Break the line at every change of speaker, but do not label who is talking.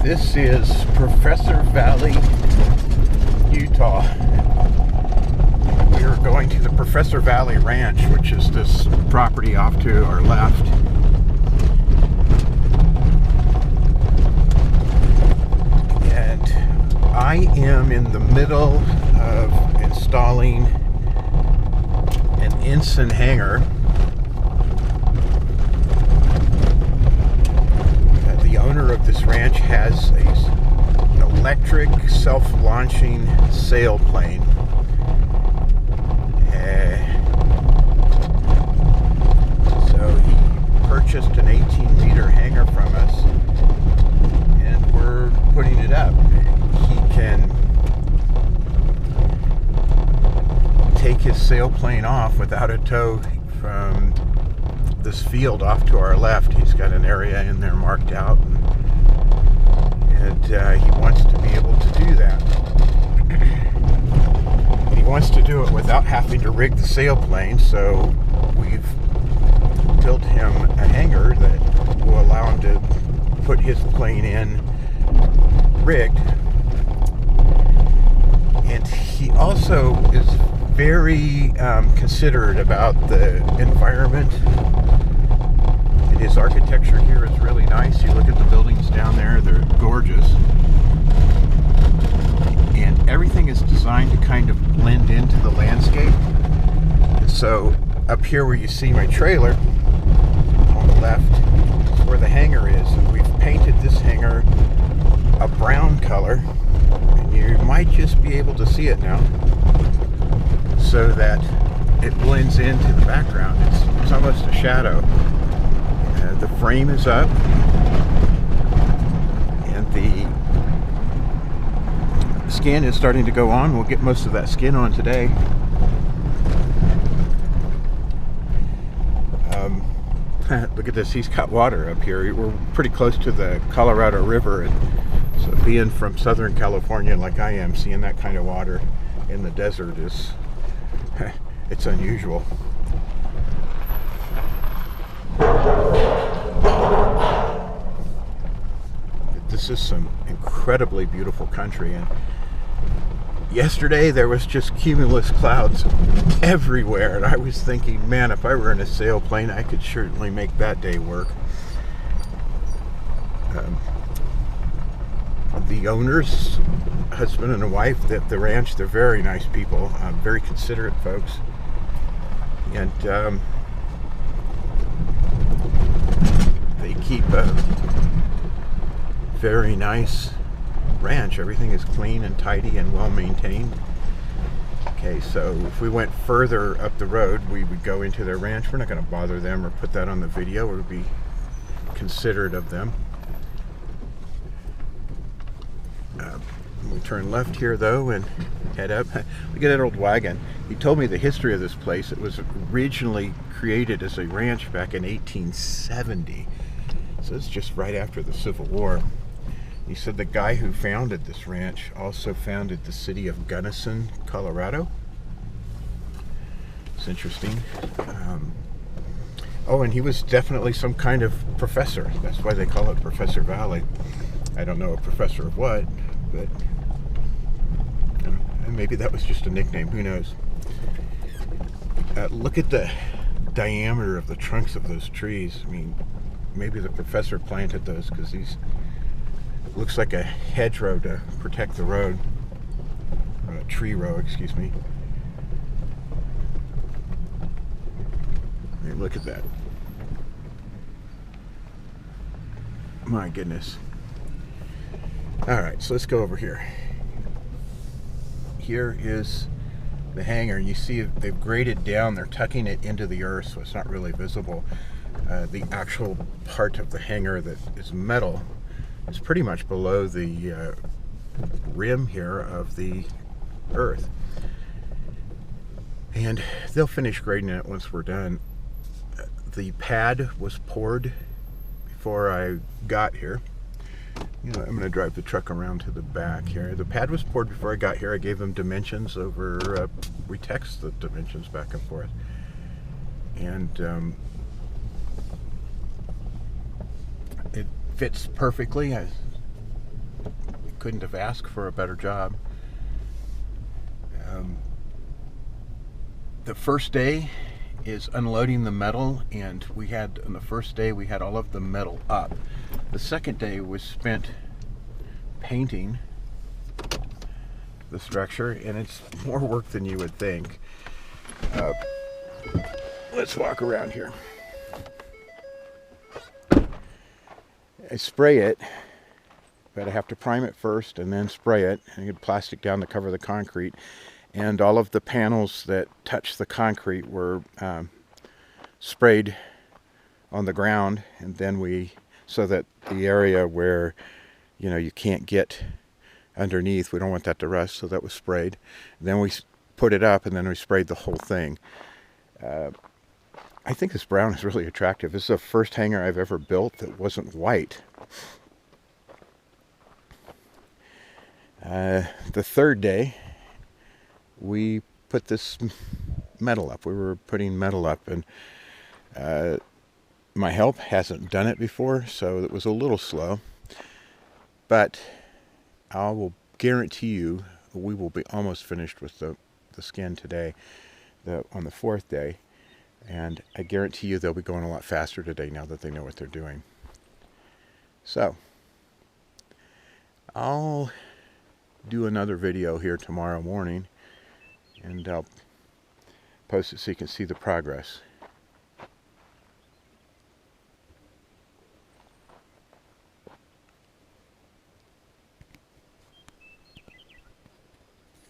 This is Professor Valley, Utah. We are going to the Professor Valley Ranch, which is this property off to our left. And I am in the middle of installing an Ensign hangar. The owner of this ranch has an electric self-launching sailplane. So he purchased an 18-meter hangar from us, and we're putting it up. He can take his sailplane off without a tow from this field off to our left. He's got an area in there marked out, and he wants to be able to do that. And he wants to do it without having to rig the sailplane, so we've built him a hangar that will allow him to put his plane in rigged. And he also is very considerate about the environment. And his architecture here is really nice. You look at the buildings down there, they're gorgeous. And everything is designed to kind of blend into the landscape. So up here where you see my trailer, on the left, is where the hangar is. And we've painted this hangar a brown color. And you might just be able to see it now, so that it blends into the background. It's almost a shadow. The frame is up, and the skin is starting to go on. We'll get most of that skin on today. Look at this, he's got water up here. We're pretty close to the Colorado River, and so being from Southern California like I am, seeing that kind of water in the desert is it's unusual. This is some incredibly beautiful country, and yesterday there was just cumulus clouds everywhere, and I was thinking, man, if I were in a sailplane, I could certainly make that day work. The owners, husband and a wife at the ranch, they're very nice people, very considerate folks, and they keep a very nice ranch. Everything is clean and tidy and well maintained. Okay, so if we went further up the road, we would go into their ranch. We're not going to bother them or put that on the video. We'll be considerate of them. We turn left here though and head up. We get an old wagon. He told me the history of this place. It was originally created as a ranch back in 1870. So it's just right after the Civil War. He said the guy who founded this ranch also founded the city of Gunnison, Colorado. It's interesting. Oh, and he was definitely some kind of professor. That's why they call it Professor Valley. I don't know a professor of what, but maybe that was just a nickname. Who knows? Look at the diameter of the trunks of those trees. I mean, maybe the professor planted those because these looks like a hedgerow to protect the road, or a tree row, excuse me. Hey, look at that. My goodness. All right, so let's go over here. Here is the hangar, and you see they've graded down. They're tucking it into the earth, so it's not really visible. The actual part of the hangar that is metal is pretty much below the rim here of the earth. And they'll finish grading it once we're done. The pad was poured before I got here. You know, I'm going to drive the truck around to the back here. The pad was poured before I got here. I gave them dimensions over, we text the dimensions back and forth. And it fits perfectly. couldn't have asked for a better job. The first day is unloading the metal, and on the first day we had all of the metal up. The second day was spent painting the structure, and it's more work than you would think. Let's walk around here. I spray it, but I have to prime it first and then spray it, and get plastic down to cover the concrete. And all of the panels that touch the concrete were sprayed on the ground, and then so that the area where you can't get underneath, we don't want that to rust, so that was sprayed. Then we put it up, and then we sprayed the whole thing. I think this brown is really attractive. This is the first hangar I've ever built that wasn't white. The third day, we put this metal up. We were putting metal up, and my help hasn't done it before, so it was a little slow. But I will guarantee you we will be almost finished with the skin today, on the fourth day. And I guarantee you they'll be going a lot faster today now that they know what they're doing. So, I'll do another video here tomorrow morning, and I'll post it so you can see the progress.